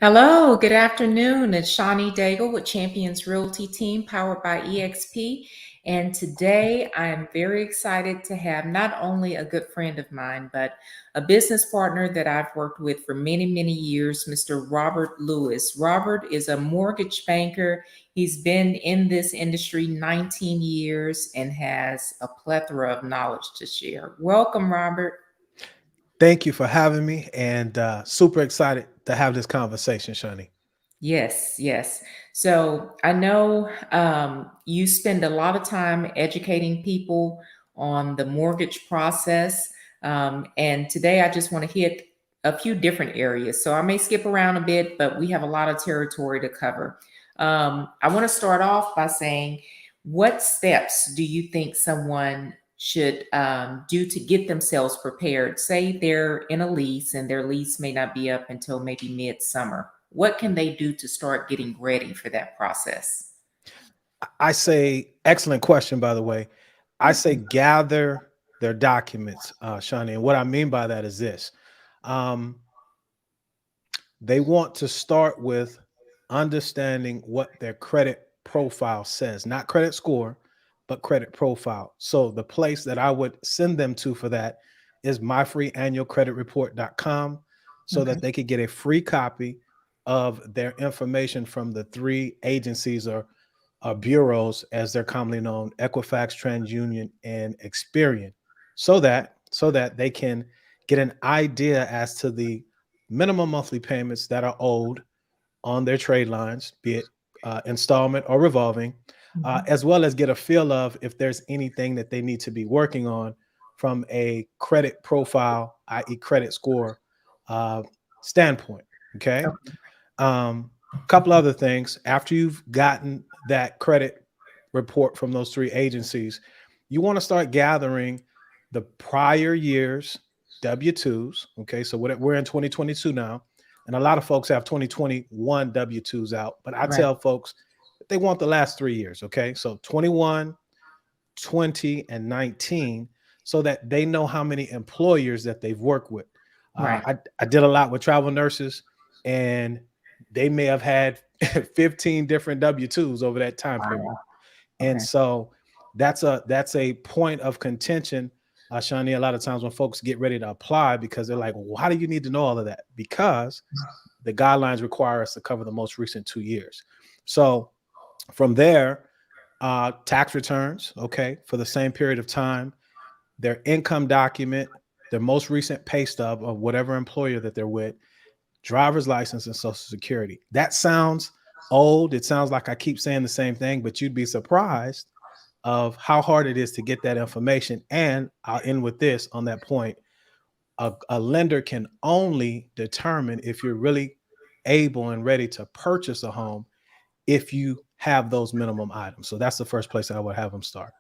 Hello, good afternoon. It's Shawnee Daigle with Champions Realty Team powered by EXP. And today I am very excited to have not only a good friend of mine, but a business partner that I've worked with for many, many years, Mr. Robert Lewis. Robert is a mortgage banker. He's been in this industry 19 years and has a plethora of knowledge to share. Welcome, Robert. Thank you for having me, and super excited to have this conversation, Shani. Yes, yes. So I know you spend a lot of time educating people on the mortgage process. And today I just want to hit a few different areas. So I may skip around a bit, but we have a lot of territory to cover. I want to start off by saying, what steps do you think someone should do to get themselves prepared? Say they're in a lease and their lease may not be up until maybe midsummer. What can they do to start getting ready for that process? I say, excellent question, by the way. I say gather their documents, Shani. And what I mean by that is this. Um, they want to start with understanding what their credit profile says, not credit score, but credit profile. So the place that I would send them to for that is myfreeannualcreditreport.com so Okay. that they could get a free copy of their information from the three agencies or bureaus, as they're commonly known: Equifax, TransUnion, and Experian, so that they can get an idea as to the minimum monthly payments that are owed on their trade lines, be it installment or revolving, Mhm. as well as get a feel of if there's anything that they need to be working on from a credit profile, i.e., credit score uh, standpoint. Okay. Okay. Couple other things. After you've gotten that credit report from those three agencies, you want to start gathering the prior year's W-2s. Okay, so we're in 2022 now, and a lot of folks have 2021 W-2s out, but I Right. tell folks that they want the last 3 years. Okay, so 21, 20, and 19, so that they know how many employers that they've worked with. Right. I did a lot with travel nurses, and they may have had 15 different W-2s over that time period. Wow. And Okay. so that's a point of contention, Shani, a lot of times when folks get ready to apply, because they're like, well, why do you need to know all of that? Because the guidelines require us to cover the most recent 2 years. So from there, tax returns, okay, for the same period of time, their income document, their most recent pay stub of whatever employer that they're with, driver's license, and social security. That sounds old. It sounds like I keep saying the same thing, but you'd be surprised of how hard it is to get that information. And I'll end with this on that point. A lender can only determine if you're really able and ready to purchase a home if you have those minimum items. So that's the first place I would have them start.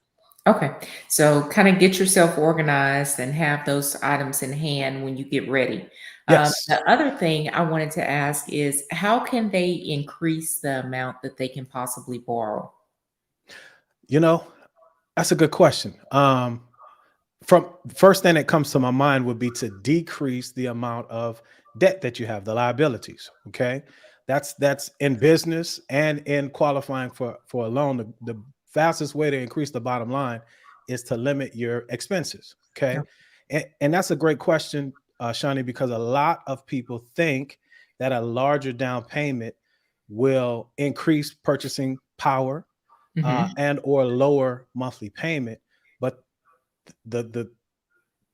Okay. So kind of get yourself organized and have those items in hand when you get ready. Yes. The other thing I wanted to ask is how can they increase the amount that they can possibly borrow? You know, that's a good question. From first thing that comes to my mind would be to decrease the amount of debt that you have, the liabilities. Okay, that's in business and in qualifying for a loan. The fastest way to increase the bottom line is to limit your expenses. Okay, and that's a great question, Shani, because a lot of people think that a larger down payment will increase purchasing power Hmm. and or lower monthly payment, but the the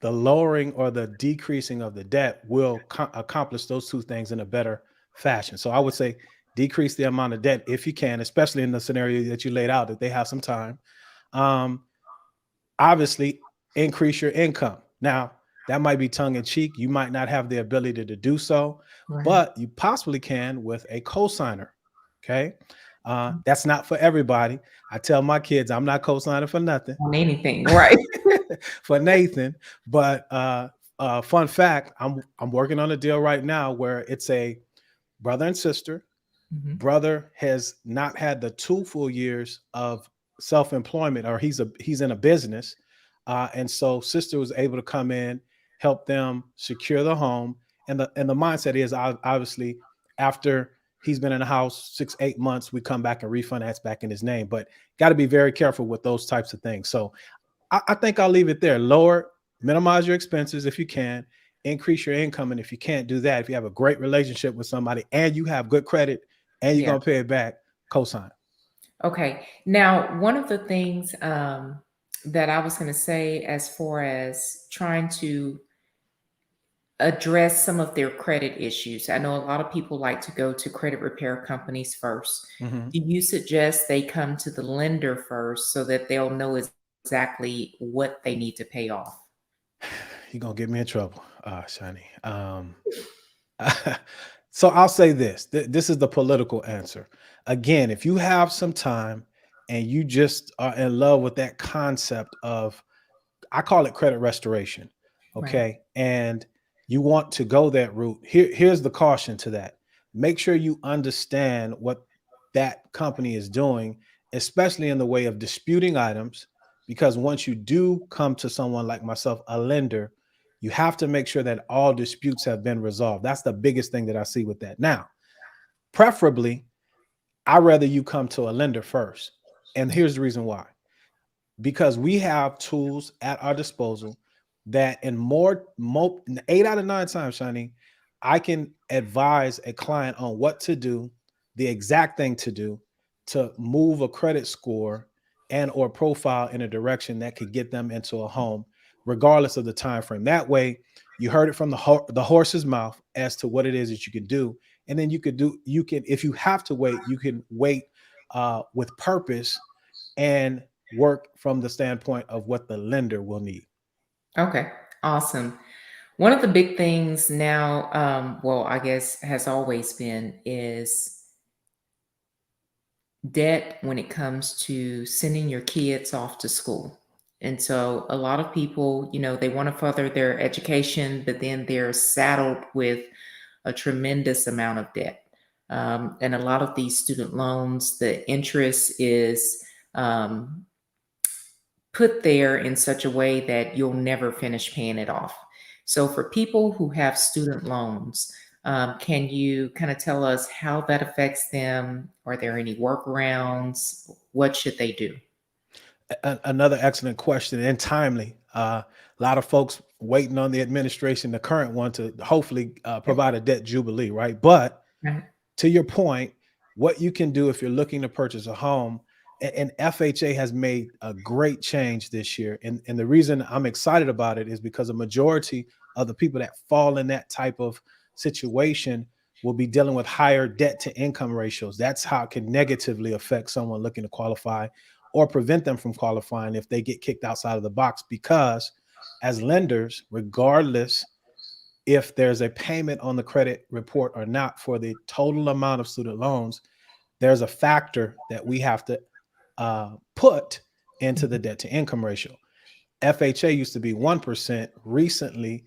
the lowering or the decreasing of the debt will accomplish those two things in a better fashion. So I would say decrease the amount of debt if you can, especially in the scenario that you laid out, that they have some time. Um, Obviously, increase your income. Now, that might be tongue in cheek. You might not have the ability to do so, Right. but you possibly can with a cosigner. Okay. That's not for everybody. I tell my kids I'm not cosigning for nothing. On anything. Right. For Nathan. But fun fact, I'm working on a deal right now where it's a brother and sister. Hmm. Brother has not had the 2 full years of self-employment, or he's in a business, and so sister was able to come in, help them secure the home, and the mindset is obviously After he's been in the house 6, 8 months, we come back and refinance back in his name. But got to be very careful with those types of things. So I think I'll leave it there. Minimize your expenses if you can, increase your income. And if you can't do that, if you have a great relationship with somebody and you have good credit and you're Yeah. going to pay it back, cosign. Okay. Now, one of the things that I was going to say, as far as trying to address some of their credit issues, I know a lot of people like to go to credit repair companies first. Mhm. Do you suggest they come to the lender first so that they'll know exactly what they need to pay off? You're going to get me in trouble, Shani. So I'll say this. This is the political answer. Again, if you have some time and you just are in love with that concept of, I call it credit restoration. Right. Okay. And you want to go that route. Here's the caution to that. Make sure you understand what that company is doing, especially in the way of disputing items. Because once you do come to someone like myself, a lender, you have to make sure that all disputes have been resolved. That's the biggest thing that I see with that. Now, preferably, I'd rather you come to a lender first. And here's the reason why, because we have tools at our disposal that in 8 out of 9 times, Shani, I can advise a client on what to do, the exact thing to do to move a credit score and or profile in a direction that could get them into a home, regardless of the time frame. That way, you heard it from the horse's mouth as to what it is that you can do, and then you can, if you have to wait, you can wait with purpose and work from the standpoint of what the lender will need. Okay. Awesome. One of the big things now, well, I guess has always been, is debt when it comes to sending your kids off to school. And so a lot of people, they want to further their education, but then they're saddled with a tremendous amount of debt. And a lot of these student loans, the interest is um, put there in such a way that you'll never finish paying it off. So, for people who have student loans, can you kind of tell us how that affects them? Are there any workarounds? What should they do? Another excellent question and timely. A lot of folks waiting on the administration, the current one, to hopefully provide a debt jubilee, right? But Right. to your point, what you can do if you're looking to purchase a home, and FHA has made a great change this year. And the reason I'm excited about it is because a majority of the people that fall in that type of situation will be dealing with higher debt to income ratios. That's how it can negatively affect someone looking to qualify or prevent them from qualifying if they get kicked outside of the box. Because as lenders, regardless if there's a payment on the credit report or not for the total amount of student loans, there's a factor that we have to put into the Mhm. debt to income ratio. FHA used to be 1%. Recently,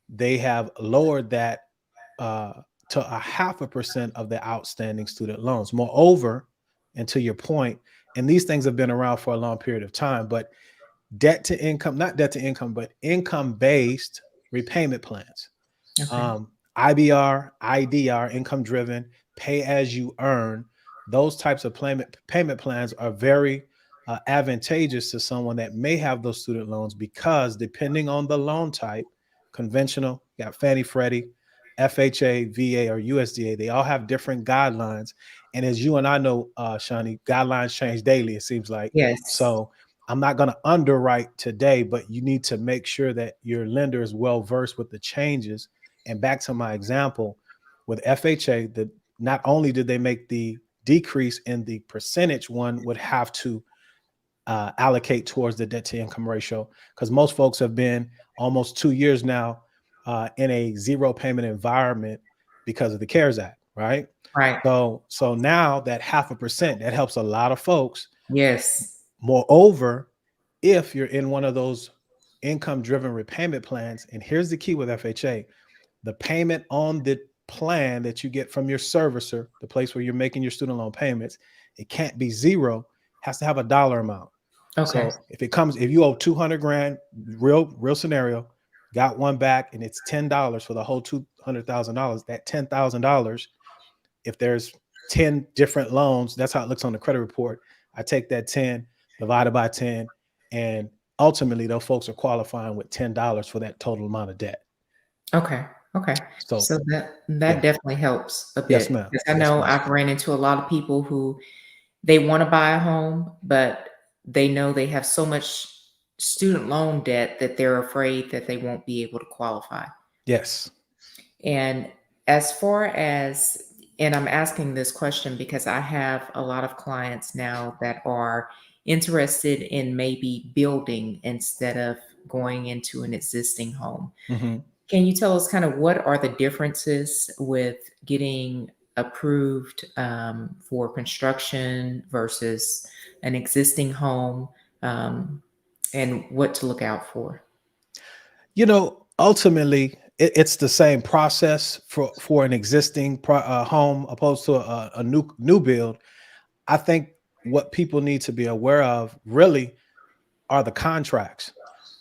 they have lowered that uh, to 0.5% of the outstanding student loans. Moreover, and to your point, and these things have been around for a long period of time, but debt to income, not debt to income, but income based repayment plans, Okay. IBR, IDR, income driven, pay as you earn. Those types of payment plans are very advantageous to someone that may have those student loans, because depending on the loan type, conventional, you got Fannie, Freddie, FHA, VA, or USDA, they all have different guidelines. And as you and I know, Shani, guidelines change daily, it seems like. Yes. So I'm not going to underwrite today, but you need to make sure that your lender is well versed with the changes. And back to my example with FHA, that not only did they make the decrease in the percentage one would have to allocate towards the debt to income ratio, because most folks have been almost 2 years now in a zero payment environment because of the CARES Act, right? Right. So now that 0.5%, that helps a lot of folks. Yes. Moreover, if you're in one of those income driven repayment plans, and here's the key with FHA, the payment on the plan that you get from your servicer, the place where you're making your student loan payments, it can't be zero, has to have a dollar amount. Okay. So if you owe 200 grand, real scenario, got one back and it's $10 for the whole $200,000, that $10,000 if there's 10 different loans, that's how it looks on the credit report. I take that 10 divided by 10, and ultimately those folks are qualifying with $10 for that total amount of debt. Okay. Okay. So So that yeah, definitely helps a yes, bit ma'am. because I Yes, know ma'am. I've ran into a lot of people who they want to buy a home, but they know they have so much student loan debt that they're afraid that they won't be able to qualify. Yes. And as far as, and I'm asking this question because I have a lot of clients now that are interested in maybe building instead of going into an existing home. Hmm. Can you tell us kind of what are the differences with getting approved for construction versus an existing home, um, and what to look out for? Ultimately, it's the same process for an existing home opposed to a new build. I think what people need to be aware of really are the contracts.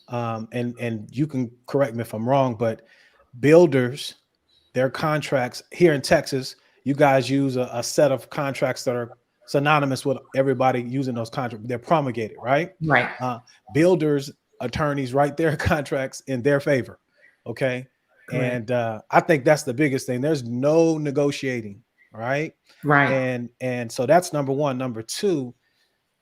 And you can correct me if I'm wrong, but builders, their contracts here in Texas, you guys use a set of contracts that are synonymous with everybody using those contracts. They're promulgated, right? Right, Uh, Builders, attorneys write their contracts in their favor. Okay. correct. And I think that's the biggest thing. There's no negotiating, right? Right, And so that's number one. Number two,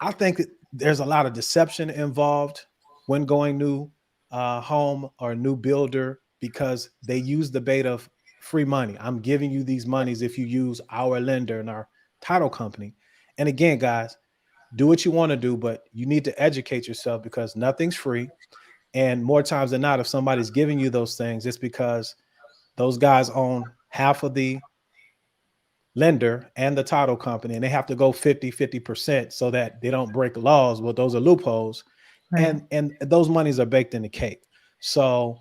I think that there's a lot of deception involved when going new home or new builder because they use the bait of free money. I'm giving you these monies if you use our lender and our title company. And again, guys, do what you want to do, but you need to educate yourself because nothing's free. And more times than not, if somebody's giving you those things, it's because those guys own half of the lender and the title company, and they have to go 50% so that they don't break laws. Well, those are loopholes, right, and those monies are baked in the cake. So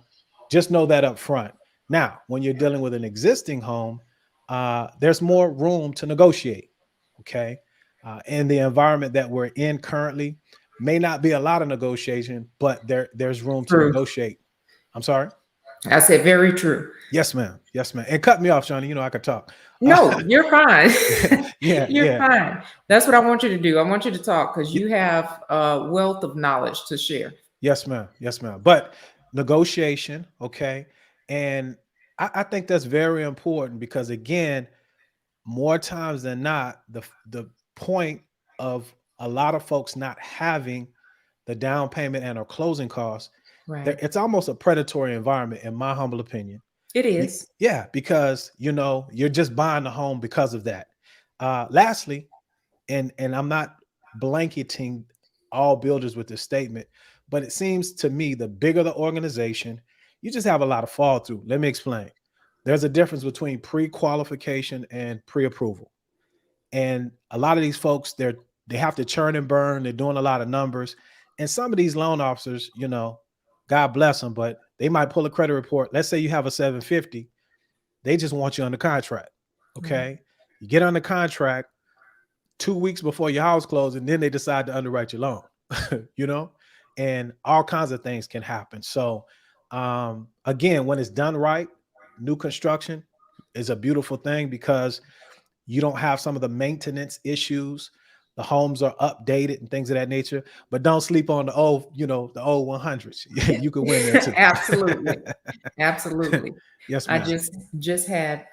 just know that up front. Now when you're dealing with an existing home, there's more room to negotiate. Okay. In the environment that we're in currently, may not be a lot of negotiation, but there's room to true. negotiate. I'm sorry. I said very true. Yes, ma'am. Yes, ma'am. And cut me off, Shawnee. I could talk. No, you're fine. Yeah, You're yeah. fine. That's what I want you to do. I want you to talk because you have a wealth of knowledge to share. Yes, ma'am. Yes, ma'am. But negotiation, okay. And I think that's very important because again, more times than not, the point of a lot of folks not having the down payment and or closing costs, Right. it's almost a predatory environment, in my humble opinion. It is. Yeah, because you're just buying the home because of that. Lastly, and I'm not blanketing all builders with this statement, but it seems to me the bigger the organization, you just have a lot of fall through. Let me explain. There's a difference between pre-qualification and pre-approval. And a lot of these folks, they have to churn and burn, they're doing a lot of numbers. And some of these loan officers, God bless them, but they might pull a credit report. Let's say you have a 750, they just want you under contract. Right. Okay. You get under contract, 2 weeks before your house closed, and then they decide to underwrite your loan, you know, and all kinds of things can happen. So, again, when it's done right, new construction is a beautiful thing because you don't have some of the maintenance issues. The homes are updated and things of that nature, but don't sleep on the old 100s. You could win there too. Absolutely. Absolutely. Yes, I ma'am. just had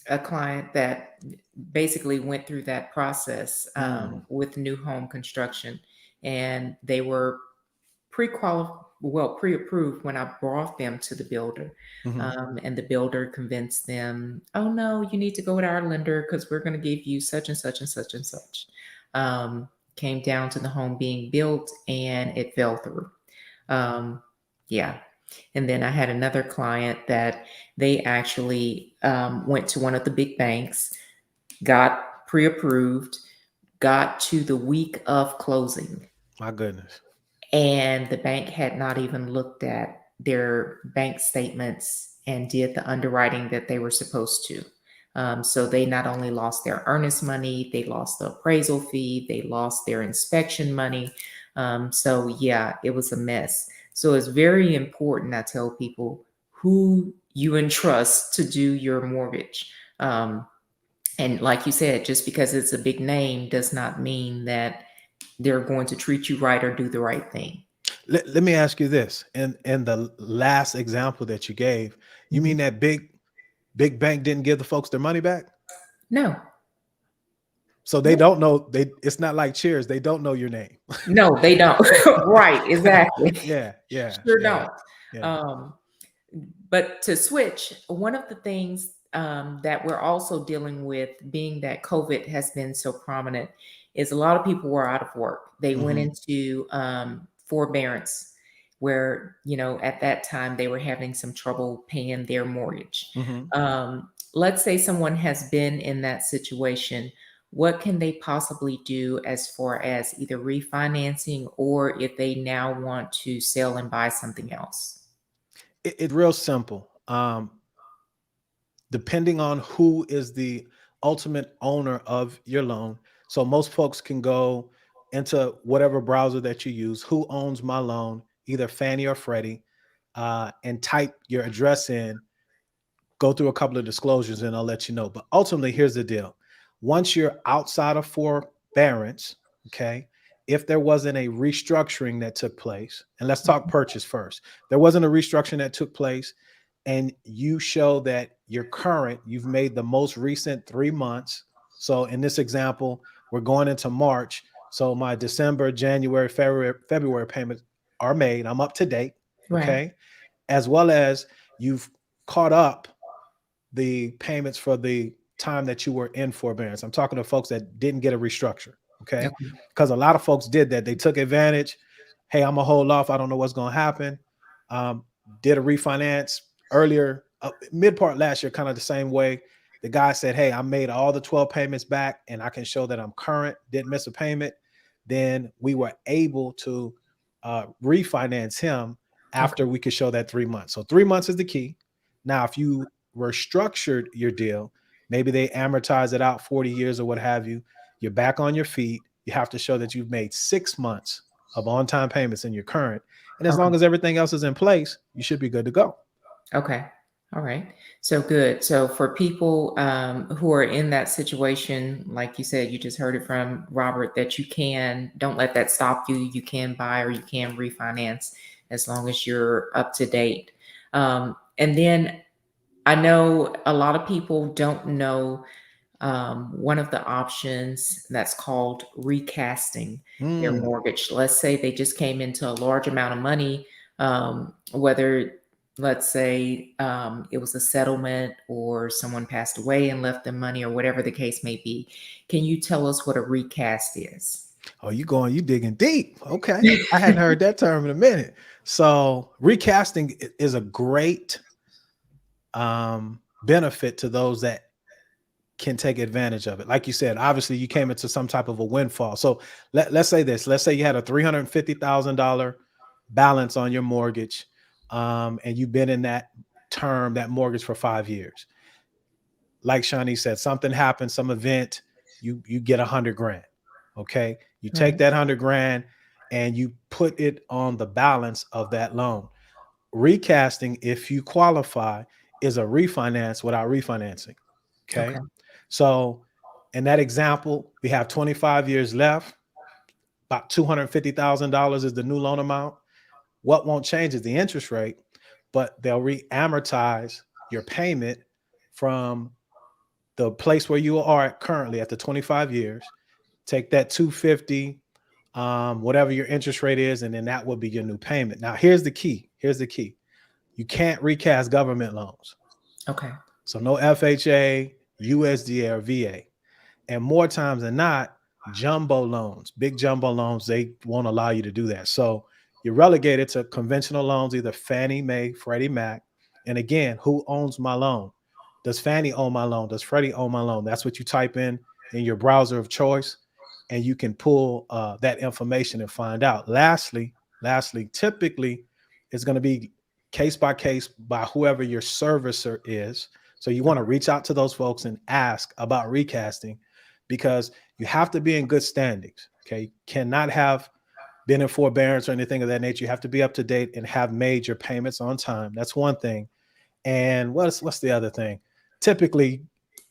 a client that basically went through that process Mm, with new home construction, and they were pre-approved when I brought them to the builder. mhm. And the builder convinced them, oh no, you need to go with our lender because we're going to give you such and such and such and such. Came down to the home being built and it fell through. Um, yeah. And then I had another client that they actually went to one of the big banks, got pre-approved, got to the week of closing, My goodness. and the bank had not even looked at their bank statements and did the underwriting that they were supposed to. So they not only lost their earnest money, they lost the appraisal fee, they lost their inspection money. So yeah, it was a mess. So it's very important. I tell people who you entrust to do your mortgage. And like you said, just because it's a big name does not mean that they're going to treat you right or do the right thing. Let me ask you this. In the last example that you gave, you mean Mhm. that big bank didn't give the folks their money back? No, So they no, don't know, it's not like Cheers. They don't know your name. no, they don't. Right, exactly. Yeah, yeah, Sure yeah, don't. yeah. Um, but to switch, one of the things that we're also dealing with, being that COVID has been so prominent, is a lot of people were out of work. They went Hmm. into forbearance, where, at that time they were having some trouble paying their mortgage. Hmm. Let's say someone has been in that situation. What can they possibly do as far as either refinancing, or if they now want to sell and buy something else? It's real simple. Depending on who is the ultimate owner of your loan. So most folks can go into whatever browser that you use, who owns my loan, either Fannie or Freddie, and type your address in, go through a couple of disclosures, and I'll let you know. But ultimately, here's the deal. Once you're outside of forbearance, okay, if there wasn't a restructuring that took place, and let's talk purchase first, there wasn't a restructuring that took place, and you show that you're current, you've made the most recent 3 months. So in this example, we're going into March. So my December, January, February payments are made. I'm up to date. Right. Okay. As well as you've caught up the payments for the time that you were in forbearance. I'm talking to folks that didn't get a restructure. Okay. Okay. Because a lot of folks did that. They took advantage. Hey, I'm going to hold off. I don't know what's going to happen. Um, did a refinance earlier, mid part last year, kind of the same way. The guy said, hey, I made all the 12 payments back and I can show that I'm current, didn't miss a payment. Then we were able to refinance him Okay. after we could show that 3 months. So 3 months is the key. Now, if you restructured your deal, maybe they amortize it out 40 years or what have you, you're back on your feet. You have to show that you've made 6 months of on-time payments in your current. And as Okay. long as everything else is in place, you should be good to go. Okay. All right. So good. So for people who are in that situation, like you said, you just heard it from Robert, that don't let that stop you. You can buy or you can refinance as long as you're up to date. And then I know a lot of people don't know one of the options that's called recasting their Mm. mortgage. Let's say they just came into a large amount of money, whether, let's say, it was a settlement or someone passed away and left them money or whatever the case may be. Can you tell us what a recast is? Oh, you digging deep. Okay. I hadn't heard that term in a minute. So recasting is a great benefit to those that can take advantage of it. Like you said, obviously you came into some type of a windfall. So let's say this. Let's say you had a $350,000 balance on your mortgage, and you've been in that term, that mortgage for 5 years. Like Shawnee said, something happened, some event, you get 100 grand. Okay. You take Right. that 100 grand and you put it on the balance of that loan. Recasting, if you qualify, is a refinance without refinancing. Okay. Okay. So in that example, we have 25 years left. About $250,000 is the new loan amount. What won't change is the interest rate, but they'll re-amortize your payment from the place where you are currently at the 25 years. Take that 250, whatever your interest rate is, and then that will be your new payment. Now, here's the key. Here's the key. You can't recast government loans. Okay. So no FHA, USDA, or VA. And more times than not, jumbo loans, big jumbo loans, they won't allow you to do that. So you're relegated to conventional loans, either Fannie Mae, Freddie Mac. And again, who owns my loan? Does Fannie own my loan? Does Freddie own my loan? That's what you type in your browser of choice, and you can pull that information and find out. Lastly, typically it's going to be case by case by whoever your servicer is. So you want to reach out to those folks and ask about recasting, because you have to be in good standings. Okay. You cannot have been in forbearance or anything of that nature. You have to be up to date and have made your payments on time. That's one thing. And what's the other thing? Typically,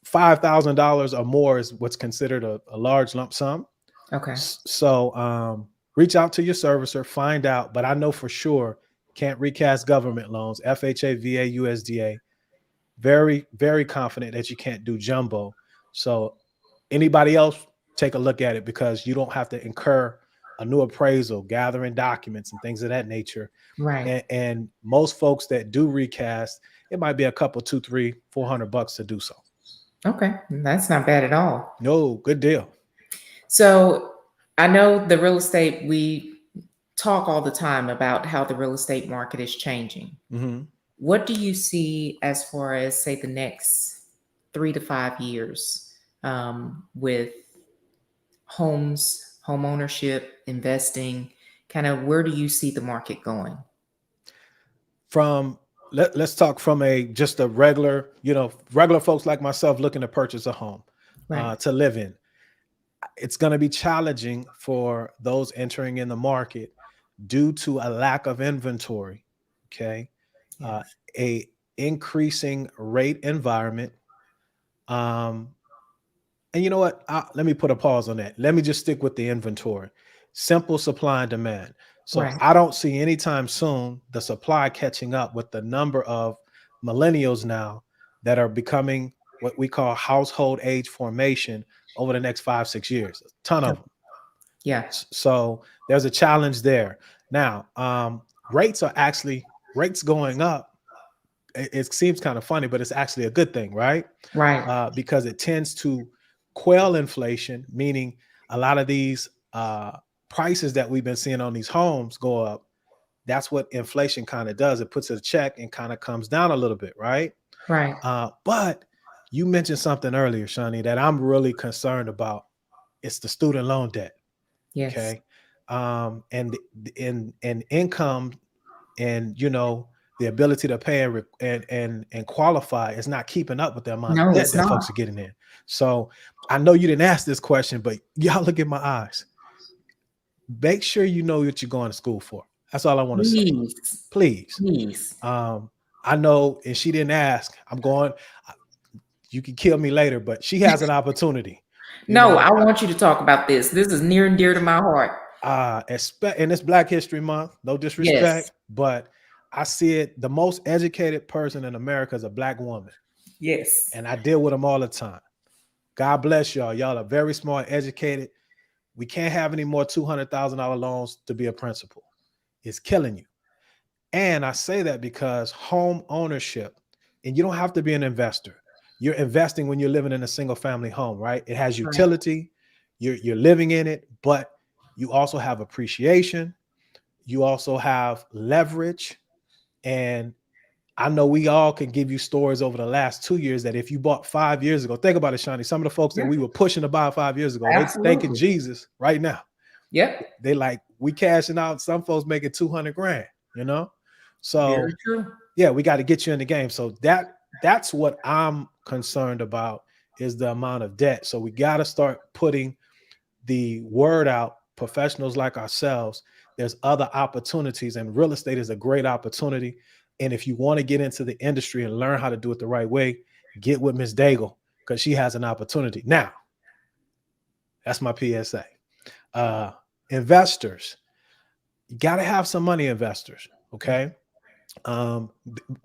$5,000 or more is what's considered a large lump sum. Okay. So reach out to your servicer, find out. But I know for sure can't recast government loans, FHA, VA, USDA. Very, very confident that you can't do jumbo. So anybody else, take a look at it because you don't have to incur a new appraisal, gathering documents and things of that nature. Right. And most folks that do recast, it might be a couple, two, three, $400 to do so. Okay. That's not bad at all. No, good deal. So I know the real estate, we talk all the time about how the real estate market is changing. Mm-hmm. What do you see as far as, say, the next 3 to 5 years with homes, home ownership, investing? Kind of where do you see the market going? From let's talk from a just a regular, regular folks like myself looking to purchase a home Right. to live in. It's going to be challenging for those entering in the market due to a lack of inventory. Okay, uh, Yes. a increasing rate environment. Um, and you know what? Let me put a pause on that. Let me just stick with the inventory. Simple supply and demand. So Right. I don't see anytime soon the supply catching up with the number of millennials now that are becoming what we call household age formation over the next 5, 6 years. A ton of them. Yeah. So there's a challenge there. Now, rates going up. It seems kind of funny, but it's actually a good thing, right? Right. Because it tends to quell inflation, meaning a lot of these prices that we've been seeing on these homes go up. That's what inflation kind of does. It puts it a check and kind of comes down a little bit, right? Right. But you mentioned something earlier, Shani, that I'm really concerned about. It's the student loan debt. Yes. Okay. And in income and the ability to pay and qualify is not keeping up with the amount of No, debt it's that not. folks are getting in. So I know you didn't ask this question, but y'all look at my eyes. Make sure you know what you're going to school for. That's all I want to say. Please. Please. Please. Um, I know, and she didn't ask. I'm going. You can kill me later, but she has an opportunity. You No, I know, want you to talk about this. This is near and dear to my heart. and it's Black History Month. No Yes. disrespect, but I see it. The most educated person in America is a Black woman, Yes. and I deal with them all the time. God bless y'all. Y'all are very smart, educated. We can't have any more $200,000 loans to be a principal. It's killing you. And I say that because home ownership, and you don't have to be an investor. You're investing when you're living in a single family home, right? It has Right. utility. You're living in it, but you also have appreciation. You also have leverage. And I know we all can give you stories over the last 2 years that if you bought 5 years ago, think about it, Shani. Some of the folks that Yeah. we were pushing to buy 5 years ago, they thanking Absolutely. Jesus right now. Yep. They like, we cashing out. Some folks making 200 grand, you know? Very So true. yeah, we got to get you in the game. So that's what I'm concerned about is the amount of debt. So we got to start putting the word out, professionals like ourselves. There's other opportunities, and real estate is a great opportunity. And if you want to get into the industry and learn how to do it the right way, get with Miss Daigle because she has an opportunity. Now, that's my PSA. Uh, investors, you got to have some money, investors. Okay. Um,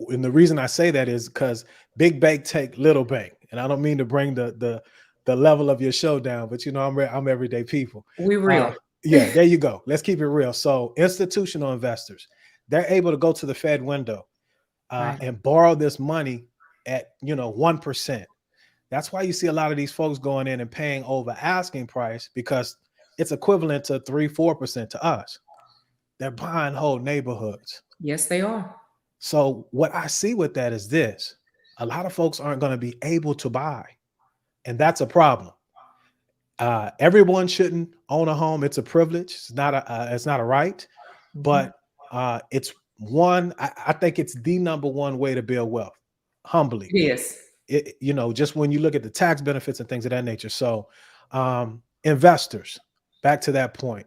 and the reason I say that is because big bank take little bank, and I don't mean to bring the level of your show down, but I'm everyday people. We real. Yeah, there you go. Let's keep it real. So institutional investors, they're able to go to the Fed window Right. and borrow this money at 1%. That's why you see a lot of these folks going in and paying over asking price because it's equivalent to 3-4% to us. They're buying whole neighborhoods. Yes, they are. So what I see with that is this: a lot of folks aren't going to be able to buy, and that's a problem. Everyone shouldn't own a home. It's a privilege. It's not a right, Mhm. but it's one. I think it's the number one way to build wealth, humbly. It is. Just when you look at the tax benefits and things of that nature. So, investors, back to that point,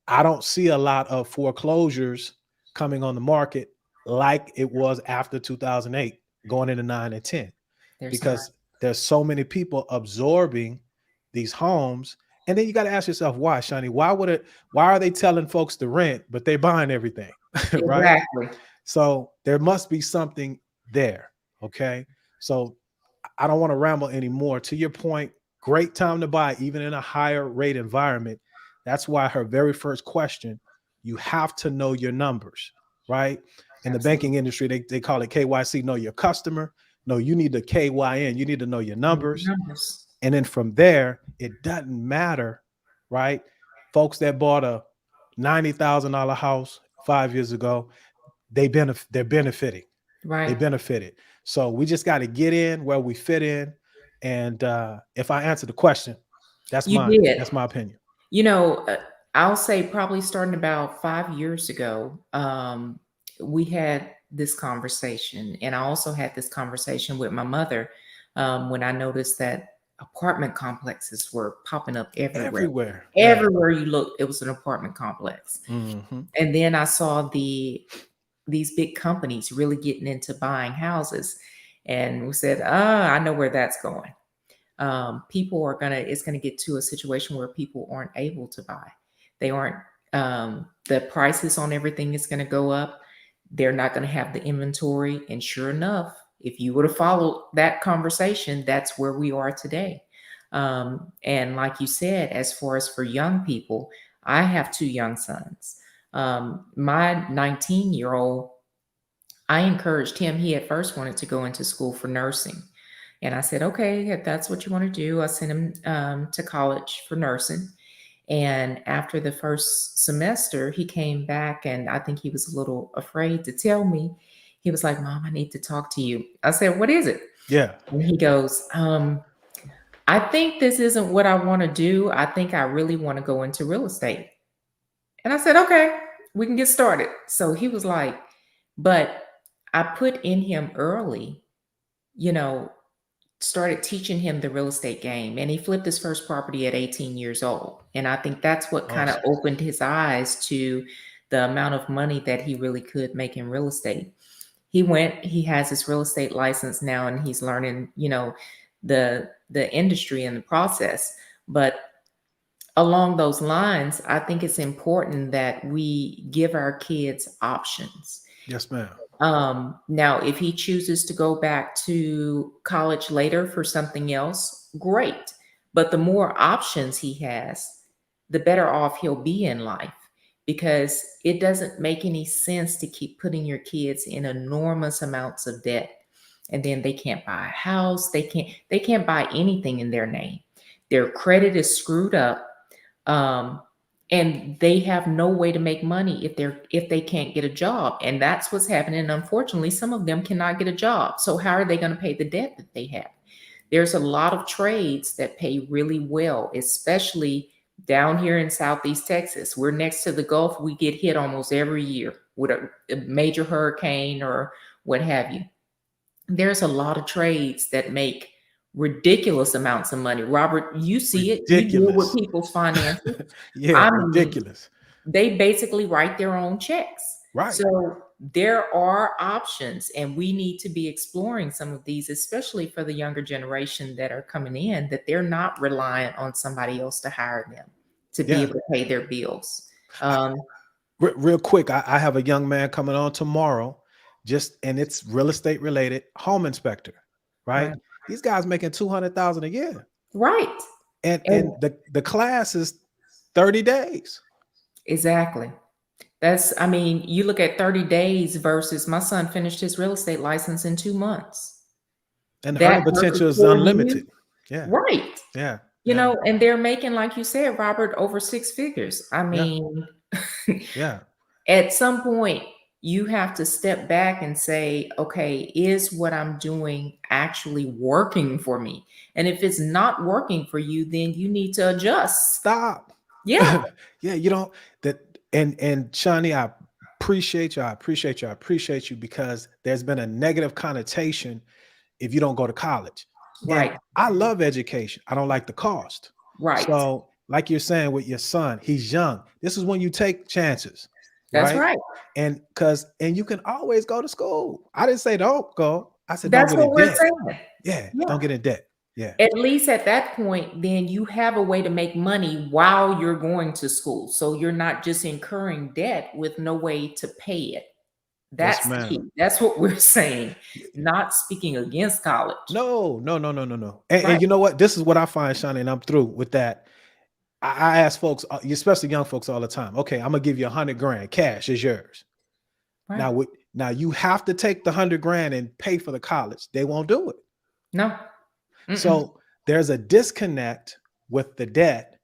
I don't see a lot of foreclosures coming on the market like it was after 2008, going into 9 and 10, There's because not. there's so many people absorbing these homes. And then you got to ask yourself, why, Shani? Why are they telling folks to rent, but they buying everything? Right? Exactly. So there must be something there. Okay. So I don't want to ramble anymore. To your point, great time to buy, even in a higher rate environment. That's why her very first question, you have to know your numbers, right? In the Absolutely. banking industry, they call it KYC, know your customer. No, you need the KYN, you need to know your numbers. Numbers. And then from there, it doesn't matter, right? Folks that bought a $90,000 house 5 years ago, they're benefiting. They Right. benefited. So we just got to get in where we fit in. And if I answer the question, You did. that's my opinion. You know, I'll say probably starting about 5 years ago, we had this conversation, and I also had this conversation with my mother when I noticed that apartment complexes were popping up everywhere. Everywhere. Yeah. Everywhere you looked, it was an apartment complex. Mm-hmm. And then I saw these big companies really getting into buying houses, and we said, "Ah, I know where that's going." People are gonna it's gonna get to a situation where people aren't able to buy. They aren't the prices on everything is gonna go up. They're not gonna have the inventory. And sure enough, if you would have followed that conversation, that's where we are today. And like you said, as far as for young people, I have two young sons. My 19-year-old, I encouraged him. He at first wanted to go into school for nursing. And I said, okay, if that's what you want to do, I sent him to college for nursing. And after the first semester, he came back, and I think he was a little afraid to tell me. He was like, Mom, I need to talk to you. I said, what is it? Yeah. And he goes, I think this isn't what I want to do. I think I really want to go into real estate. And I said, okay, we can get started. So he was like, but I put in him early, you know, started teaching him the real estate game, and he flipped his first property at 18 years old. And I think that's what kind of Awesome. opened his eyes to the amount of money that he really could make in real estate. He has his real estate license now, and he's learning, the industry and the process. But along those lines, I think it's important that we give our kids options. Yes, ma'am. Now, if he chooses to go back to college later for something else, great. But the more options he has, the better off he'll be in life, because it doesn't make any sense to keep putting your kids in enormous amounts of debt, and then they can't buy a house, they can't buy anything in their name. Their credit is screwed up. Um, and they have no way to make money if they can't get a job. And that's what's happening. Unfortunately, some of them cannot get a job. So how are they going to pay the debt that they have? There's a lot of trades that pay really well, especially down here in Southeast Texas. We're next to the Gulf. We get hit almost every year with a major hurricane or what have you. There's a lot of trades that make ridiculous amounts of money. Robert, you see it. You deal with Ridiculous. people's finances. Yeah, I mean, ridiculous. they basically write their own checks. Right. So there are options, and we need to be exploring some of these, especially for the younger generation that are coming in, that they're not reliant on somebody else to hire them to be Yeah. able to pay their bills. I, real quick, I have a young man coming on tomorrow, and it's real estate related, home inspector, right? Right. These guys making 200,000 a year. Right. And And the class is 30 days. exactly. I mean, you look at 30 days versus my son finished his real estate license in 2 months. And the That earning versus potential is 4 years. unlimited. Yeah. Right. Yeah. Yeah. And they're making, like you said, Robert, over six figures. I Yeah. mean, Yeah. at some point, you have to step back and say, okay, is what I'm doing actually working for me? And if it's not working for you, then you need to adjust. Stop. Yeah. Yeah. You don't that and Shani, I appreciate you. I appreciate you. I appreciate you because there's been a negative connotation if you don't go to college. And Right. I love education. I don't like the cost. Right. So, like you're saying with your son, he's young. This is when you take chances, That's right? right. And you can always go to school. I didn't say don't go. I said don't That's get what in we're debt. saying. Yeah, Yeah. don't get in debt. Yeah. At least at that point, then you have a way to make money while you're going to school. So you're not just incurring debt with no way to pay it. Yes, That's the ma'am. key. That's what we're saying, not speaking against college. No, no, no, no, no, no. And Right. you know what? This is what I find, Shawnee, and I'm through with that. I ask folks, especially young folks, all the time. Okay, I'm gonna give you 100 grand cash is yours. Right. Now you have to take the 100 grand and pay for the college. They won't do it. No. Mm-mm. So there's a disconnect with the debt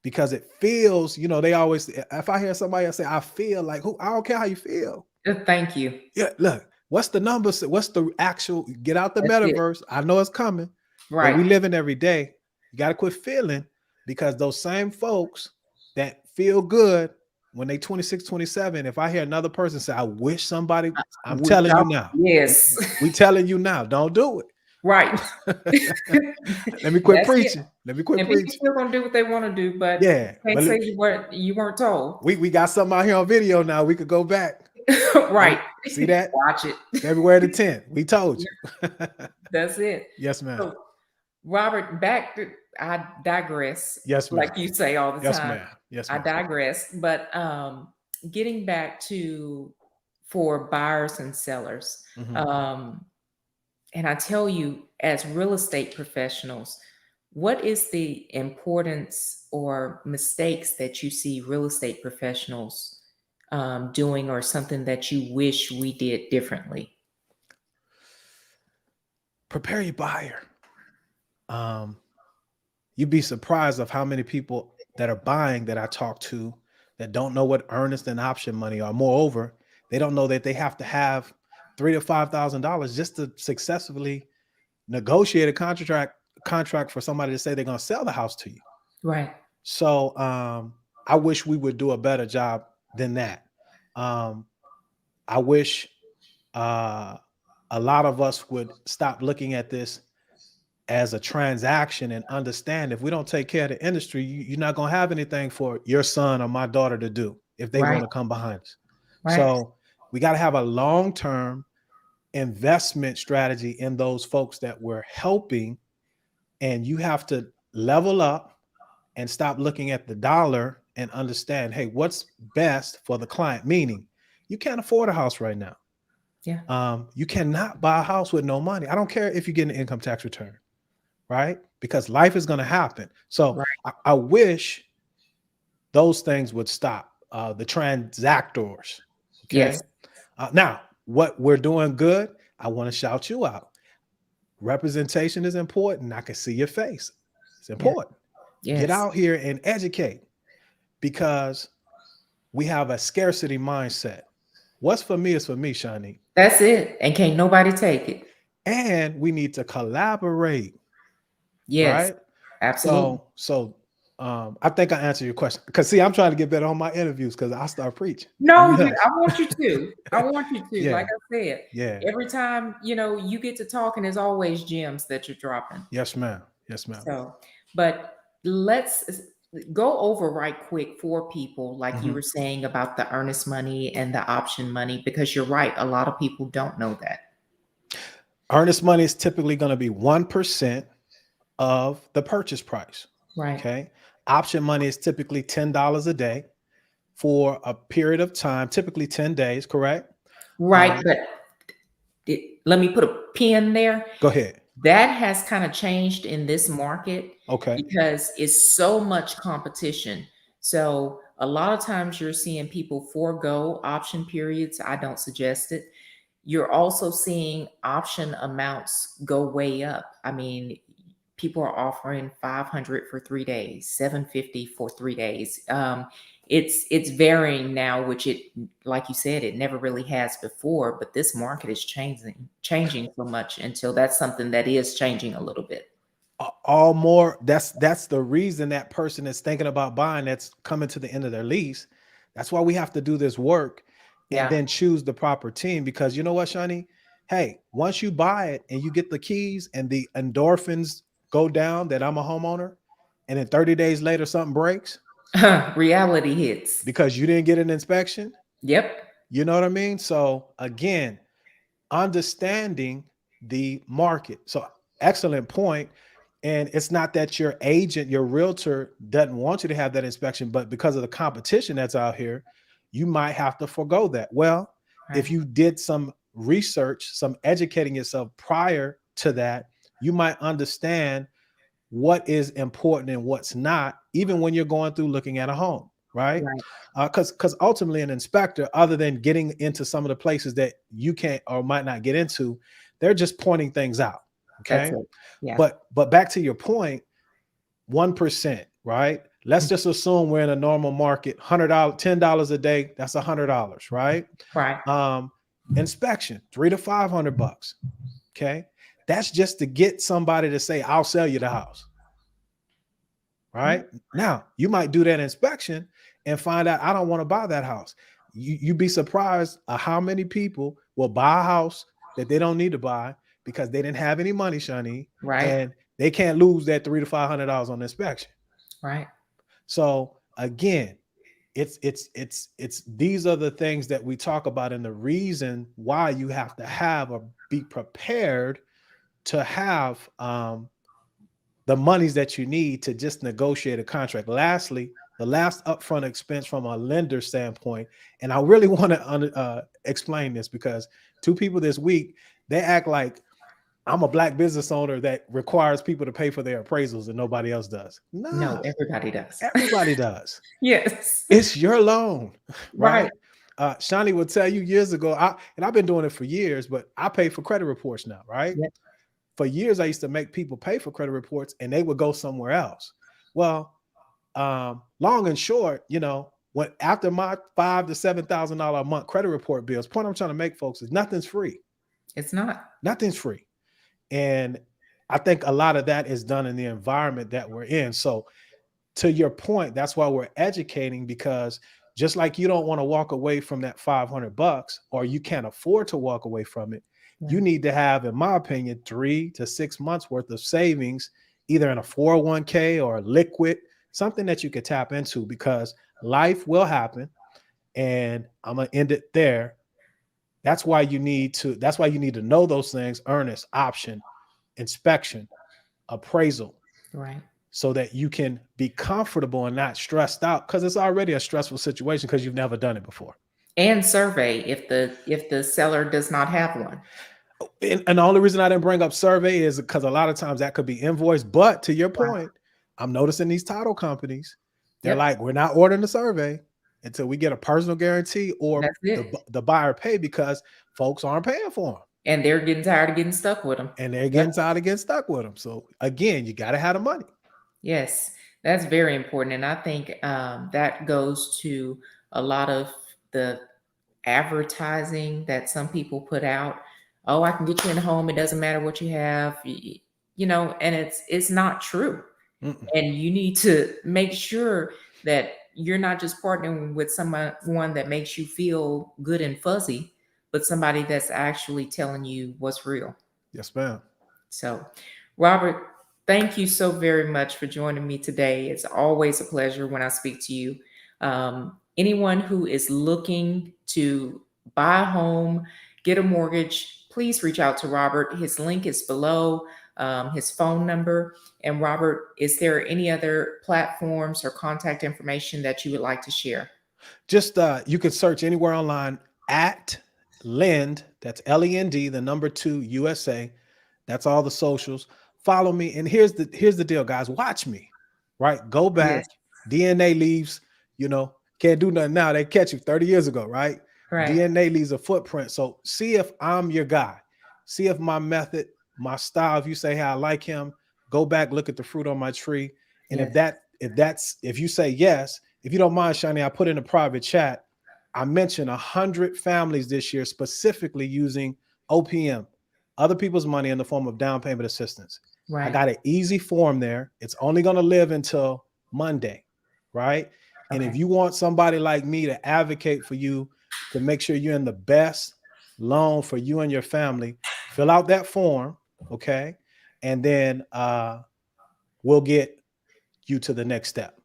because it feels, they always, if I hear somebody else say, I feel like, who, I don't care how you feel. Thank you. Yeah, look, what's the numbers? What's the actual, get out the That's it. metaverse. I know it's coming, but we Right. living every day. You got to quit feeling because those same folks that feel good when they 26, 27, if I hear another person say, I wish somebody, I'm Which telling I, you now, yes. we telling you now, don't do Right. it. Let me quit That's it. preaching. Let me quit And people preaching. still gonna do what they want to do, but Yeah, can't but say you weren't told. we got something out here on video now. We could go back. Right. See that? Watch it. February the 10th. We told you. That's it. Yes, ma'am. So Robert, back to I digress, Yes, ma'am. like you say all the Yes, time. ma'am. Yes, I ma'am. digress, but getting back to for buyers and sellers, Mhm. and I tell you, as real estate professionals, what is the importance or mistakes that you see real estate professionals doing, or something that you wish we did differently? Prepare your buyer. Um, You'd be surprised of how many people that are buying that I talk to that don't know what earnest and option money are. Moreover, they don't know that they have to have $3,000 to $5,000 just to successfully negotiate a contract for somebody to say they're going to sell the house to you. Right. So I wish we would do a better job than that. I wish a lot of us would stop looking at this as a transaction and understand if we don't take care of the industry, you're not going to have anything for your son or my daughter to do if they want Right. to come behind us. Right. So we got to have a long-term investment strategy in those folks that we're helping. And you have to level up and stop looking at the dollar and understand, hey, what's best for the client? Meaning you can't afford a house right now. Yeah. You cannot buy a house with no money. I don't care if you get an income tax return, right? Because life is going to happen. So Right. I wish those things would stop. The transactors. Okay. Yes. Now, what we're doing good, I want to shout you out. Representation is important. I can see your face. It's Yeah. important. Get Yes. out here and educate because we have a scarcity mindset. What's for me is for me, Shani. That's it. And can't nobody take it. And we need to collaborate, Yes. right? Absolutely. So I think I answered your question. Because see, I'm trying to get better on my interviews because I start preaching. I'm No, nuts. I want you to. I want you to. Like Yeah, I said, yeah. every time, you get to talking, there's always gems that you're dropping. Yes, ma'am. Yes, ma'am. So, but let's go over right quick for people, like you Mhm. were saying about the earnest money and the option money, because you're right. A lot of people don't know that. Earnest money is typically going to be 1% of the purchase price. Right. Okay. Option money is typically $10 a day for a period of time, typically 10 days, correct? Right. But let me put a pin there. Go ahead. That has kind of changed in this market Okay. because it's so much competition. So a lot of times you're seeing people forego option periods. I don't suggest it. You're also seeing option amounts go way up. I mean, people are offering 500 for 3 days, 750 for 3 days. It's varying now, which it, like you said, it never really has before. But this market is changing so much until that's something that is changing a little bit. All more, that's the reason that person is thinking about buying that's coming to the end of their lease. That's why we have to do this work and Yeah. then choose the proper team because you know what, Shani? Hey, once you buy it and you get the keys and the endorphins go down that I'm a homeowner, and then 30 days later something breaks Reality hits. because you didn't get an inspection, Yep. you know what I mean? So again, understanding the market. So excellent point. And it's not that your agent, your realtor doesn't want you to have that inspection, but because of the competition that's out here, you might have to forego that. Well, if Right. you did some research, some educating yourself prior to that, you might understand what is important and what's not, even when you're going through looking at a home, right? Right. Because ultimately, an inspector, other than getting into some of the places that you can't or might not get into, they're just pointing things out. That's Okay, it. Yeah. but back to your point, 1%, right? Let's Mm. just assume we're in a normal market, $100, $10 a day. That's $100, right? Right. Um, inspection, $300 to $500. Okay, that's just to get somebody to say, "I'll sell you the house." Yeah. Right now, you might do that inspection and find out I don't want to buy that house. You'd be surprised how many people will buy a house that they don't need to buy because they didn't have any money, Shani, Right. and they can't lose that $300 to $500 on inspection. Right. So again, it's these are the things that we talk about and the reason why you have to have or be prepared to have the monies that you need to just negotiate a contract. Lastly, the last upfront expense from a lender standpoint, and I really want to explain this because two people this week, they act like I'm a black business owner that requires people to pay for their appraisals and nobody else does. No, Nah, everybody does. everybody does. Yes. It's your loan, Right. right? Shani would tell you years ago, and I've been doing it for years, but I pay for credit reports now, right? Yep. For years, I used to make people pay for credit reports and they would go somewhere else. Well, long and short, when after my $5,000 to $7,000 a month credit report bills, point I'm trying to make folks is nothing's free. It's not. Nothing's free. And I think a lot of that is done in the environment that we're in. So to your point, that's why we're educating, because just like you don't want to walk away from that $500 or you can't afford to walk away from it, you Right. need to have, in my opinion, 3 to 6 months worth of savings, either in a 401k or a liquid, something that you could tap into, because life will happen. And I'm going to end it there. That's why you need to know those things: earnest, option, inspection, appraisal, Right. so that you can be comfortable and not stressed out, because it's already a stressful situation because you've never done it before. And survey if the seller does not have one. And the only reason I didn't bring up survey is because a lot of times that could be invoiced. But to your Right. point, I'm noticing these title companies, they're Yep. like, we're not ordering the survey until we get a personal guarantee or That's it. the buyer pay, because folks aren't paying for them. And they're getting tired of getting stuck with them. And they're Yep. getting tired of getting stuck with them. So again, you got to have the money. Yes, that's very important. And I think that goes to a lot of the advertising that some people put out. Oh, I can get you in a home. It doesn't matter what you have, and it's not true. Mm-mm. And you need to make sure that you're not just partnering with someone that makes you feel good and fuzzy, but somebody that's actually telling you what's real. Yes, ma'am. So, Robert, thank you so very much for joining me today. It's always a pleasure when I speak to you. Anyone who is looking to buy a home, get a mortgage, please reach out to Robert. His link is below, his phone number. And Robert, is there any other platforms or contact information that you would like to share? Just you can search anywhere online at Lend. That's LEND, the number 2 USA. That's all the socials. Follow me. And here's the deal, guys. Watch me. Right? Go Yes. back. DNA leaves, can't do nothing now. They catch you 30 years ago, right? Right. DNA leaves a footprint. So see if I'm your guy. See if my method, my style, if you say, hey, I like him, go back, look at the fruit on my tree. And Yes. if you say yes, if you don't mind, Shani, I put in a private chat. I mentioned 100 families this year specifically using OPM, other people's money, in the form of down payment assistance. I Right. got an easy form there. It's only going to live until Monday, right? And if Okay. you want somebody like me to advocate for you to make sure you're in the best loan for you and your family, fill out that form, okay? And then we'll get you to the next step.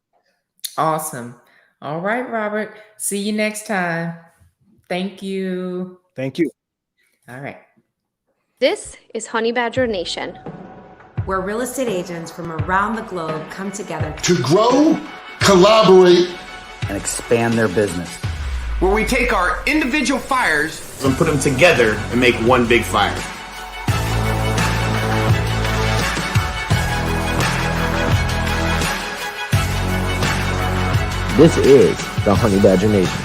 Awesome. All right, Robert. See you next time. Thank you. Thank you. All right. This is Honey Badger Nation. where real estate agents from around the globe come together to grow, collaborate, and expand their business. Where we take our individual fires and put them together and make one big fire. This is the Honey Badger Nation.